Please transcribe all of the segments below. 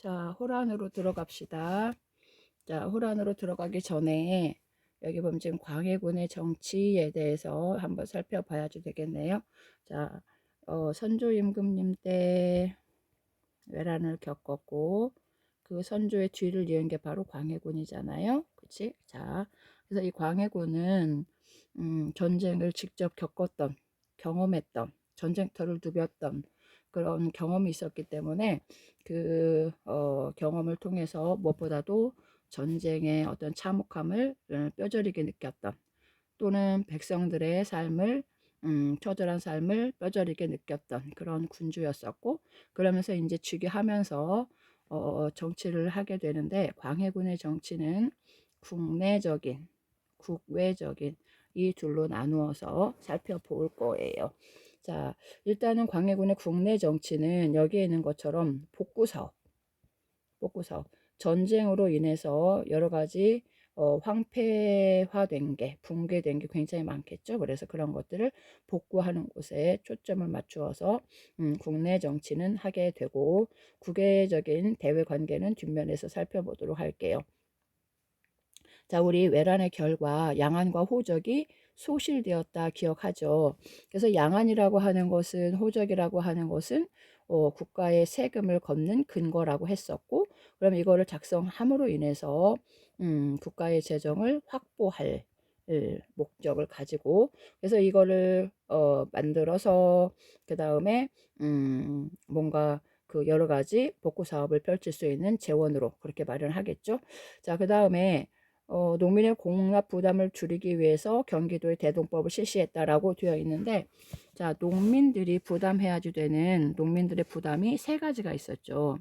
자, 호란으로 들어갑시다. 자, 호란으로 들어가기 전에 여기 보면 지금 광해군의 정치에 대해서 한번 살펴봐야지 되겠네요. 자, 선조 임금님 때 외란을 겪었고 그 선조의 뒤를 이은 게 바로 광해군이잖아요. 그치? 자, 그래서 이 광해군은 전쟁을 직접 겪었던, 경험했던, 전쟁터를 누볐던 그런 경험이 있었기 때문에 그 경험을 통해서 무엇보다도 전쟁의 어떤 참혹함을 뼈저리게 느꼈던, 또는 백성들의 삶을 처절한 삶을 뼈저리게 느꼈던 그런 군주였었고, 그러면서 이제 즉위하면서 정치를 하게 되는데, 광해군의 정치는 국내적인, 국외적인 이 둘로 나누어서 살펴볼 거예요. 자, 일단은 광해군의 국내 정치는 여기에 있는 것처럼 복구 사업, 전쟁으로 인해서 여러 가지 황폐화된 게, 붕괴된 게 굉장히 많겠죠. 그래서 그런 것들을 복구하는 곳에 초점을 맞추어서 국내 정치는 하게 되고, 국외적인 대외 관계는 뒷면에서 살펴보도록 할게요. 자, 우리 외란의 결과 양안과 호적이 소실되었다 기억하죠. 그래서 양안이라고 하는 것은, 호적이라고 하는 것은 국가의 세금을 걷는 근거라고 했었고, 그럼 이거를 작성함으로 인해서 국가의 재정을 확보할 목적을 가지고, 그래서 이거를 만들어서 그 다음에 뭔가 그 여러 가지 복구 사업을 펼칠 수 있는 재원으로 그렇게 마련하겠죠. 자, 그 다음에 농민의 공납 부담을 줄이기 위해서 경기도의 대동법을 실시했다라고 되어 있는데, 자, 농민들이 부담해야지 되는 농민들의 부담이 세 가지가 있었죠.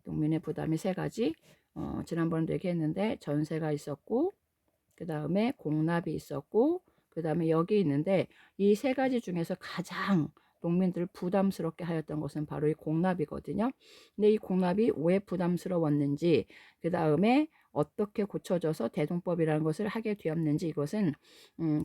농민의 부담이 세 가지. 지난번에도 얘기했는데 전세가 있었고, 그 다음에 공납이 있었고, 그 다음에 여기 있는데, 이 세 가지 중에서 가장 농민들을 부담스럽게 하였던 것은 바로 이 공납이거든요. 근데 이 공납이 왜 부담스러웠는지, 그 다음에 어떻게 고쳐져서 대동법이라는 것을 하게 되었는지, 이것은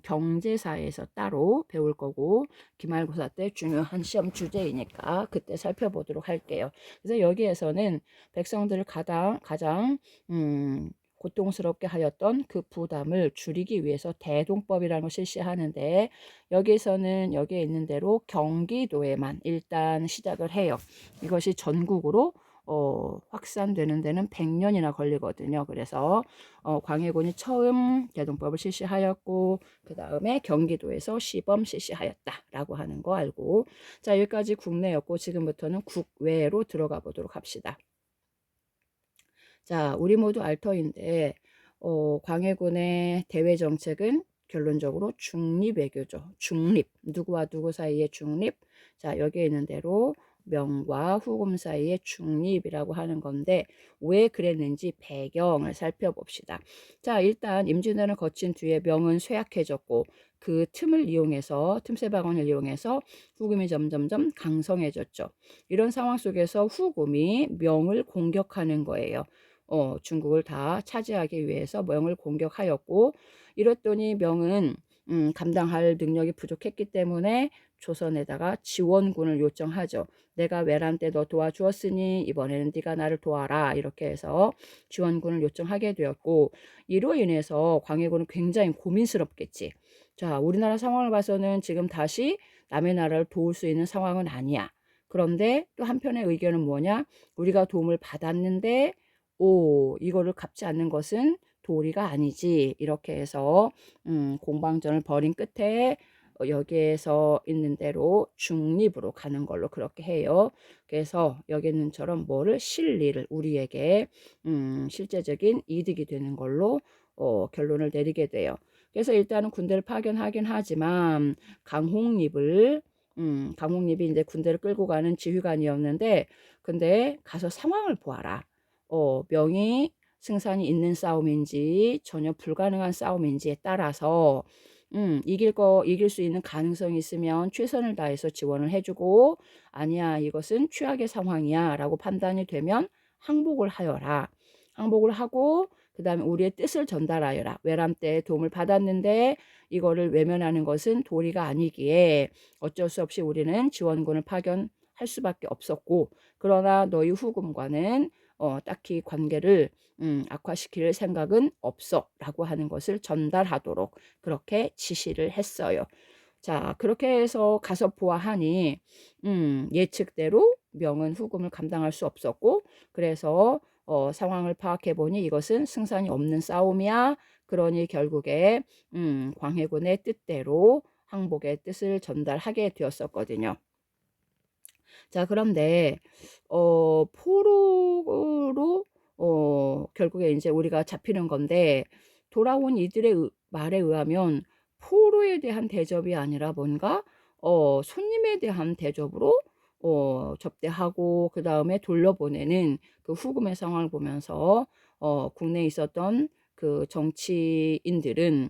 경제사에서 따로 배울 거고, 기말고사 때 중요한 시험 주제이니까 그때 살펴보도록 할게요. 그래서 여기에서는 백성들을 가장 고통스럽게 하였던 그 부담을 줄이기 위해서 대동법이라는 것을 실시하는데, 여기에서는 여기에 있는 대로 경기도에만 일단 시작을 해요. 이것이 전국으로 확산되는 데는 100년이나 걸리거든요. 그래서 광해군이 처음 대동법을 실시하였고, 그 다음에 경기도에서 시범 실시하였다라고 하는 거 알고, 자, 여기까지 국내였고, 지금부터는 국외로 들어가 보도록 합시다. 자, 우리 모두 알 터인데 광해군의 대외 정책은 결론적으로 중립 외교죠. 중립. 누구와 누구 사이의 중립. 자, 여기에 있는 대로 명과 후금 사이의 중립이라고 하는 건데, 왜 그랬는지 배경을 살펴봅시다. 자, 일단 임진왜란을 거친 뒤에 명은 쇠약해졌고, 그 틈을 이용해서, 틈새 방언을 이용해서 후금이 점점점 강성해졌죠. 이런 상황 속에서 후금이 명을 공격하는 거예요. 중국을 다 차지하기 위해서 명을 공격하였고, 이랬더니 명은 감당할 능력이 부족했기 때문에 조선에다가 지원군을 요청하죠. 내가 외란 때 너 도와주었으니 이번에는 네가 나를 도와라, 이렇게 해서 지원군을 요청하게 되었고, 이로 인해서 광해군은 굉장히 고민스럽겠지. 자, 우리나라 상황을 봐서는 지금 다시 남의 나라를 도울 수 있는 상황은 아니야. 그런데 또 한편의 의견은 뭐냐? 우리가 도움을 받았는데 이거를 갚지 않는 것은 도리가 아니지. 이렇게 해서 공방전을 벌인 끝에 여기에서 있는 대로 중립으로 가는 걸로 그렇게 해요. 그래서 여기 있는처럼 뭐를, 실리를, 우리에게 실제적인 이득이 되는 걸로 결론을 내리게 돼요. 그래서 일단은 군대를 파견하긴 하지만 강홍립이 이제 군대를 끌고 가는 지휘관이었는데, 근데 가서 상황을 보아라. 명이 승산이 있는 싸움인지 전혀 불가능한 싸움인지에 따라서 이길 수 있는 가능성이 있으면 최선을 다해서 지원을 해주고, 아니야, 이것은 최악의 상황이야 라고 판단이 되면 항복을 하여라. 항복을 하고, 그 다음에 우리의 뜻을 전달하여라. 외람 때 도움을 받았는데 이거를 외면하는 것은 도리가 아니기에 어쩔 수 없이 우리는 지원군을 할 수밖에 없었고, 그러나 너희 후금과는 딱히 관계를 악화시킬 생각은 없어 라고 하는 것을 전달하도록 그렇게 지시를 했어요. 자, 그렇게 해서 가서 보아하니 예측대로 명은 후금을 감당할 수 없었고, 그래서 상황을 파악해 보니 이것은 승산이 없는 싸움이야. 그러니 결국에 광해군의 뜻대로 항복의 뜻을 전달하게 되었었거든요. 자, 그런데 포로로 결국에 이제 우리가 잡히는 건데, 돌아온 이들의 말에 의하면 포로에 대한 대접이 아니라 뭔가 손님에 대한 대접으로 접대하고 그 다음에 돌려보내는 그 후금의 상황을 보면서 국내에 있었던 그 정치인들은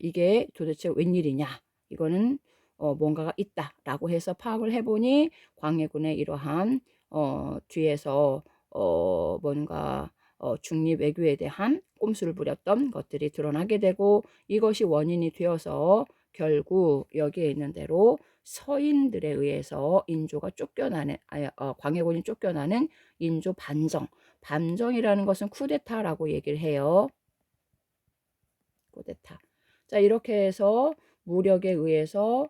이게 도대체 웬일이냐, 이거는 뭔가가 있다라고 해서 파악을 해보니 광해군의 이러한 뒤에서 뭔가 중립 외교에 대한 꼼수를 부렸던 것들이 드러나게 되고, 이것이 원인이 되어서 결국 여기에 있는 대로 서인들에 의해서 인조가 쫓겨나는 광해군이 쫓겨나는 인조 반정이라는 것은 쿠데타라고 얘기를 해요. 쿠데타. 자, 이렇게 해서 무력에 의해서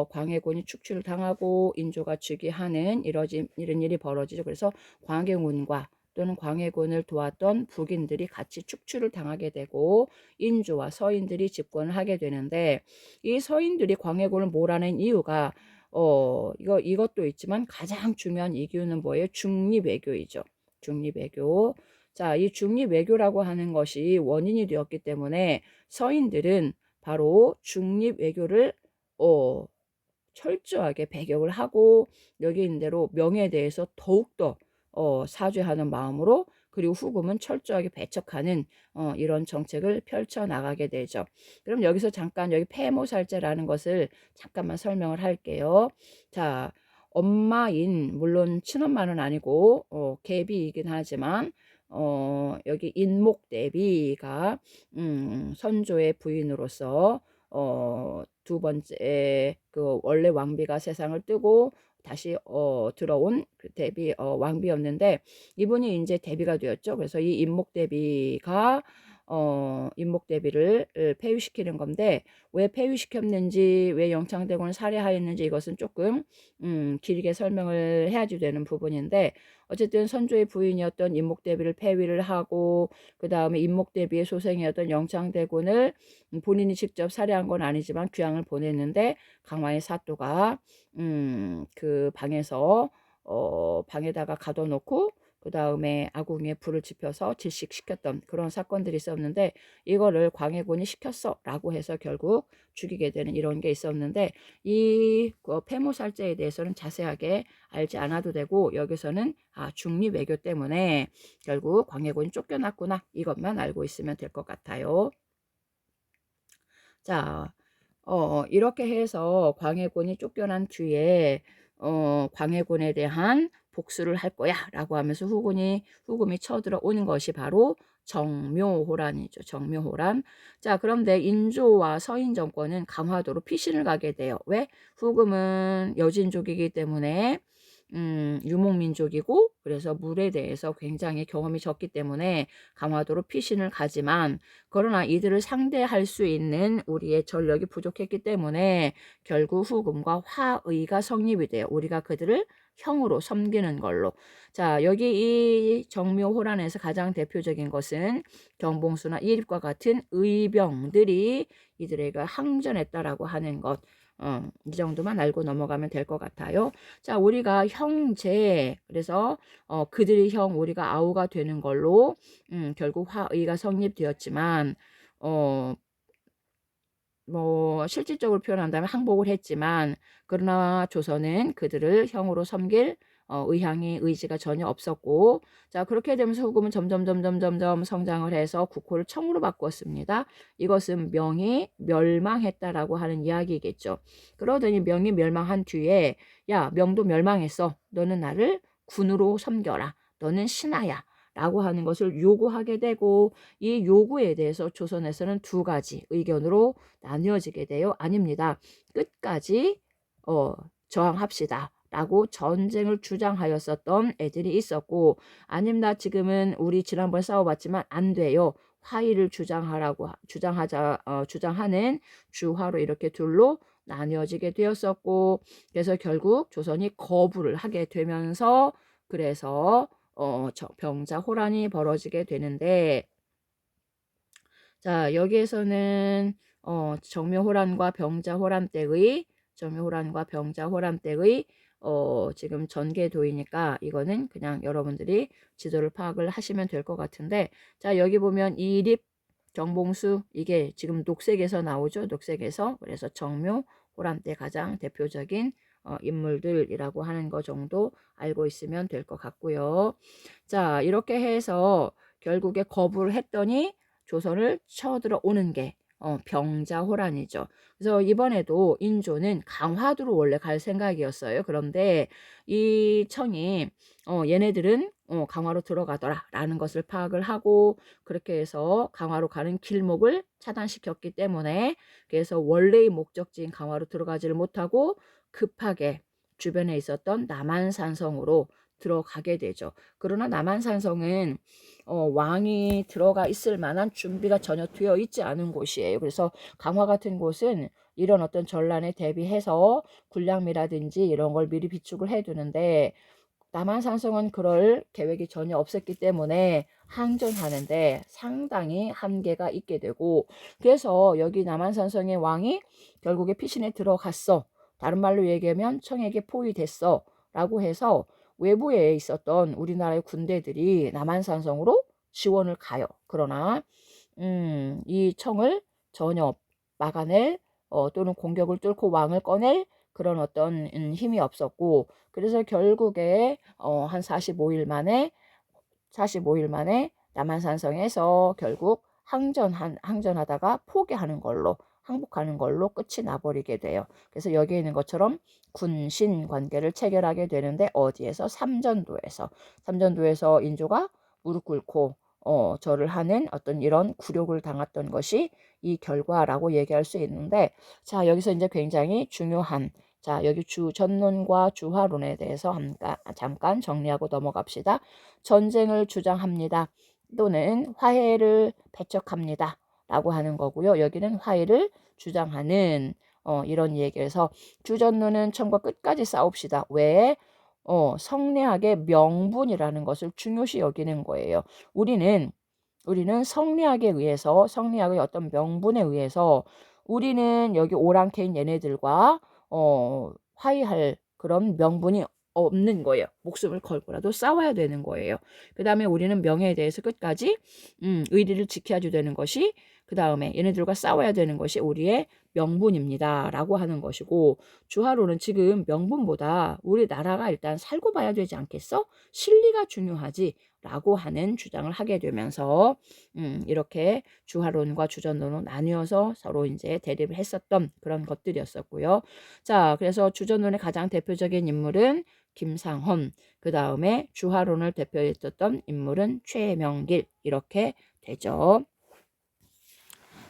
광해군이 축출을 당하고 인조가 즉위하는 이런 일이 벌어지죠. 그래서 광해군과 또는 광해군을 도왔던 북인들이 같이 축출을 당하게 되고 인조와 서인들이 집권을 하게 되는데, 이 서인들이 광해군을 몰아낸 이유가 이것도 있지만 가장 중요한 이유는 뭐예요? 중립외교이죠. 중립외교. 자, 이 중립외교라고 하는 것이 원인이 되었기 때문에 서인들은 바로 중립외교를 철저하게 배격을 하고 여기 있는 대로 명예에 대해서 더욱더 사죄하는 마음으로, 그리고 후금은 철저하게 배척하는 이런 정책을 펼쳐나가게 되죠. 그럼 여기서 잠깐 여기 폐모살제라는 것을 잠깐만 설명을 할게요. 자, 엄마인, 물론 친엄마는 아니고 계비이긴 하지만 여기 인목대비가 선조의 부인으로서 두 번째 그 원래 왕비가 세상을 뜨고 다시 들어온 그 대비 왕비였는데, 이분이 이제 대비가 되었죠. 그래서 이 인목대비를 폐위시키는 건데, 왜 폐위시켰는지, 왜 영창대군을 살해하였는지 이것은 조금 길게 설명을 해야지 되는 부분인데, 어쨌든 선조의 부인이었던 인목대비를 폐위를 하고 그 다음에 인목대비의 소생이었던 영창대군을 본인이 직접 살해한 건 아니지만 귀양을 보냈는데, 강화의 사또가 그 방에서 방에다가 가둬놓고 그 다음에 아궁이에 불을 지펴서 질식시켰던 그런 사건들이 있었는데, 이거를 광해군이 시켰어 라고 해서 결국 죽이게 되는 이런 게 있었는데, 이 폐모살제에 대해서는 자세하게 알지 않아도 되고, 여기서는 중립외교 때문에 결국 광해군이 쫓겨났구나, 이것만 알고 있으면 될 것 같아요. 자, 이렇게 해서 광해군이 쫓겨난 뒤에 광해군에 대한 복수를 할 거야 라고 하면서 후금이 쳐들어오는 것이 바로 정묘호란이죠. 정묘호란. 자, 그런데 인조와 서인 정권은 강화도로 피신을 가게 돼요. 왜? 후금은 여진족이기 때문에 유목민족이고, 그래서 물에 대해서 굉장히 경험이 적기 때문에 강화도로 피신을 가지만, 그러나 이들을 상대할 수 있는 우리의 전력이 부족했기 때문에 결국 후금과 화의가 성립이 돼요. 우리가 그들을 형으로 섬기는 걸로. 자, 여기 이 정묘호란에서 가장 대표적인 것은 경봉수나 이립과 같은 의병들이 이들에게 항전했다라고 하는 것. 이 정도만 알고 넘어가면 될 것 같아요. 자, 우리가 형제, 그래서 그들의 형, 우리가 아우가 되는 걸로 결국 화의가 성립되었지만, 뭐 실질적으로 표현한다면 항복을 했지만, 그러나 조선은 그들을 형으로 섬길 의지가 전혀 없었고, 자, 그렇게 되면서 후금은 점점 성장을 해서 국호를 청으로 바꾸었습니다. 이것은 명이 멸망했다라고 하는 이야기겠죠. 그러더니 명이 멸망한 뒤에, 야, 명도 멸망했어, 너는 나를 군으로 섬겨라, 너는 신하야 라고 하는 것을 요구하게 되고, 이 요구에 대해서 조선에서는 두 가지 의견으로 나뉘어지게 돼요. 아닙니다, 끝까지 저항합시다 라고 전쟁을 주장하였었던 애들이 있었고, 아님 나 지금은 우리 지난번 싸워봤지만 안 돼요. 화의를 주장하는 주화로 이렇게 둘로 나뉘어지게 되었었고, 그래서 결국 조선이 거부를 하게 되면서 그래서 병자호란이 벌어지게 되는데, 자 여기에서는 정묘호란과 병자호란 때의 지금 전개도이니까 이거는 그냥 여러분들이 지도를 파악을 하시면 될 것 같은데, 자 여기 보면 이립, 정봉수 이게 지금 녹색에서 나오죠. 녹색에서. 그래서 정묘호란 때 가장 대표적인 인물들이라고 하는 거 정도 알고 있으면 될 것 같고요. 자 이렇게 해서 결국에 거부를 했더니 조선을 쳐들어오는 게 병자호란이죠. 그래서 이번에도 인조는 강화도로 원래 갈 생각이었어요. 그런데 이 청이 얘네들은 강화로 들어가더라 라는 것을 파악을 하고, 그렇게 해서 강화로 가는 길목을 차단시켰기 때문에, 그래서 원래의 목적지인 강화로 들어가지를 못하고 급하게 주변에 있었던 남한산성으로 들어가게 되죠. 그러나 남한산성은 왕이 들어가 있을 만한 준비가 전혀 되어 있지 않은 곳이에요. 그래서 강화 같은 곳은 이런 어떤 전란에 대비해서 군량미라든지 이런 걸 미리 비축을 해두는데, 남한산성은 그럴 계획이 전혀 없었기 때문에 항전하는데 상당히 한계가 있게 되고, 그래서 여기 남한산성의 왕이 결국에 피신에 들어갔어. 다른 말로 얘기하면 청에게 포위됐어 라고 해서 외부에 있었던 우리나라의 군대들이 남한산성으로 지원을 가요. 그러나 이 청을 전혀 막아낼 또는 공격을 뚫고 왕을 꺼낼 그런 어떤 힘이 없었고, 그래서 결국에 한 45일 만에 남한산성에서 결국 항전하다가 포기하는 걸로, 항복하는 걸로 끝이 나버리게 돼요. 그래서 여기에 있는 것처럼 군신 관계를 체결하게 되는데, 어디에서? 삼전도에서 인조가 무릎 꿇고 절을 하는 어떤 이런 굴욕을 당했던 것이 이 결과라고 얘기할 수 있는데, 자 여기서 이제 굉장히 중요한, 자 여기 주전론과 주화론에 대해서 잠깐 정리하고 넘어갑시다. 전쟁을 주장합니다. 또는 화해를 배척합니다. 라고 하는 거고요. 여기는 화해를 주장하는 이런 얘기에서, 주전론은 처음과 끝까지 싸웁시다. 왜? 성리학의 명분이라는 것을 중요시 여기는 거예요. 우리는 성리학의 어떤 명분에 의해서 우리는 여기 오랑캐인 얘네들과 화해할 그런 명분이 없는 거예요. 목숨을 걸고라도 싸워야 되는 거예요. 그 다음에 우리는 명예에 대해서 끝까지 의리를 지켜야 되는 것이, 그 다음에 얘네들과 싸워야 되는 것이 우리의 명분입니다 라고 하는 것이고, 주하로는 지금 명분보다 우리나라가 일단 살고 봐야 되지 않겠어? 실리가 중요하지 라고 하는 주장을 하게 되면서 이렇게 주하론과 주전론으로 나뉘어서 서로 이제 대립을 했었던 그런 것들이었었고요. 자, 그래서 주전론의 가장 대표적인 인물은 김상헌, 그 다음에 주하론을 대표했었던 인물은 최명길, 이렇게 되죠.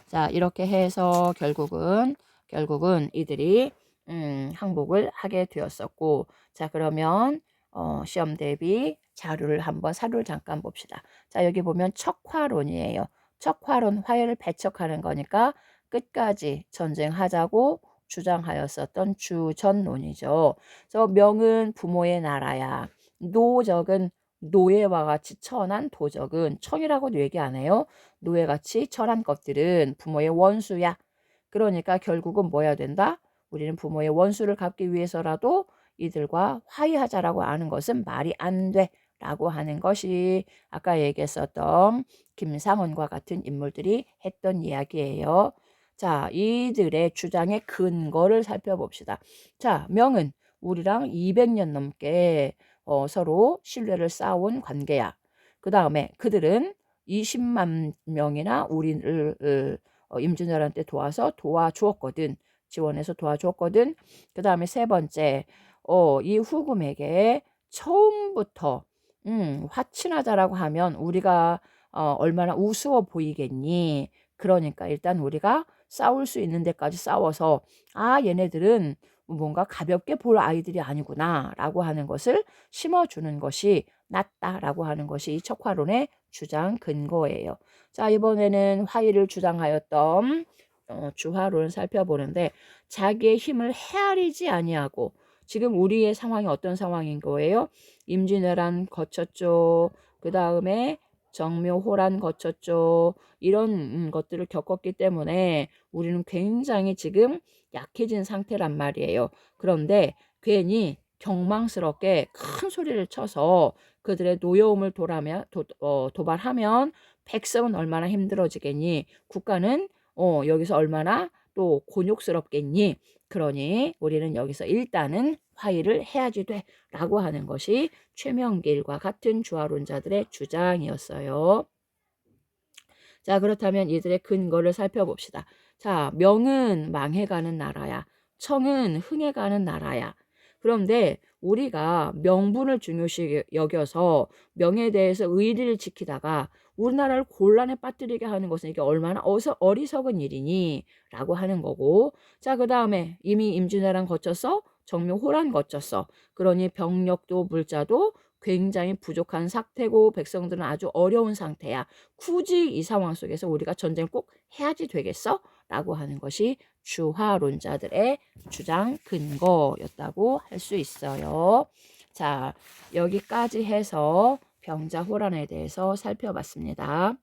자, 이렇게 해서 결국은 이들이 항복을 하게 되었었고, 자 그러면 시험 대비 사료를 잠깐 봅시다. 자 여기 보면 척화론이에요. 척화론, 화해를 배척하는 거니까 끝까지 전쟁하자고 주장하였었던 주전론이죠. 그래서 명은 부모의 나라야. 노적은 노예와 같이 천한 도적은, 청이라고도 얘기 안 해요. 노예같이 천한 것들은 부모의 원수야. 그러니까 결국은 뭐 해야 된다? 우리는 부모의 원수를 갚기 위해서라도 이들과 화해하자라고 하는 것은 말이 안 돼 라고 하는 것이 아까 얘기했었던 김상헌과 같은 인물들이 했던 이야기예요. 자, 이들의 주장의 근거를 살펴봅시다. 자, 명은 우리랑 200년 넘게 서로 신뢰를 쌓아온 관계야. 그 다음에 그들은 20만 명이나 우리를 임진왜란 때 도와주었거든. 지원해서 도와주었거든. 그 다음에 세 번째, 이 후금에게 처음부터 화친하자라고 하면 우리가 얼마나 우스워 보이겠니? 그러니까 일단 우리가 싸울 수 있는 데까지 싸워서, 얘네들은 뭔가 가볍게 볼 아이들이 아니구나 라고 하는 것을 심어주는 것이 낫다라고 하는 것이 이 척화론의 주장 근거예요. 자, 이번에는 화의를 주장하였던 주화론을 살펴보는데, 자기의 힘을 헤아리지 아니하고, 지금 우리의 상황이 어떤 상황인 거예요? 임진왜란 거쳤죠. 그 다음에 정묘호란 거쳤죠. 이런 것들을 겪었기 때문에 우리는 굉장히 지금 약해진 상태란 말이에요. 그런데 괜히 경망스럽게 큰 소리를 쳐서 그들의 노여움을 도발하면 백성은 얼마나 힘들어지겠니? 국가는 여기서 얼마나 또 곤욕스럽겠니? 그러니 우리는 여기서 일단은 화의를 해야지 돼 라고 하는 것이 최명길과 같은 주화론자들의 주장이었어요. 자, 그렇다면 이들의 근거를 살펴봅시다. 자, 명은 망해가는 나라야. 청은 흥해가는 나라야. 그런데 우리가 명분을 중요시 여겨서 명에 대해서 의리를 지키다가 우리나라를 곤란에 빠뜨리게 하는 것은 이게 얼마나 어리석은 일이니? 라고 하는 거고, 자, 그 다음에 이미 임진왜란 거쳤어? 정묘호란 거쳤어. 그러니 병력도 물자도 굉장히 부족한 상태고 백성들은 아주 어려운 상태야. 굳이 이 상황 속에서 우리가 전쟁을 꼭 해야지 되겠어? 라고 하는 것이 주화론자들의 주장 근거였다고 할 수 있어요. 자, 여기까지 해서 병자호란에 대해서 살펴봤습니다.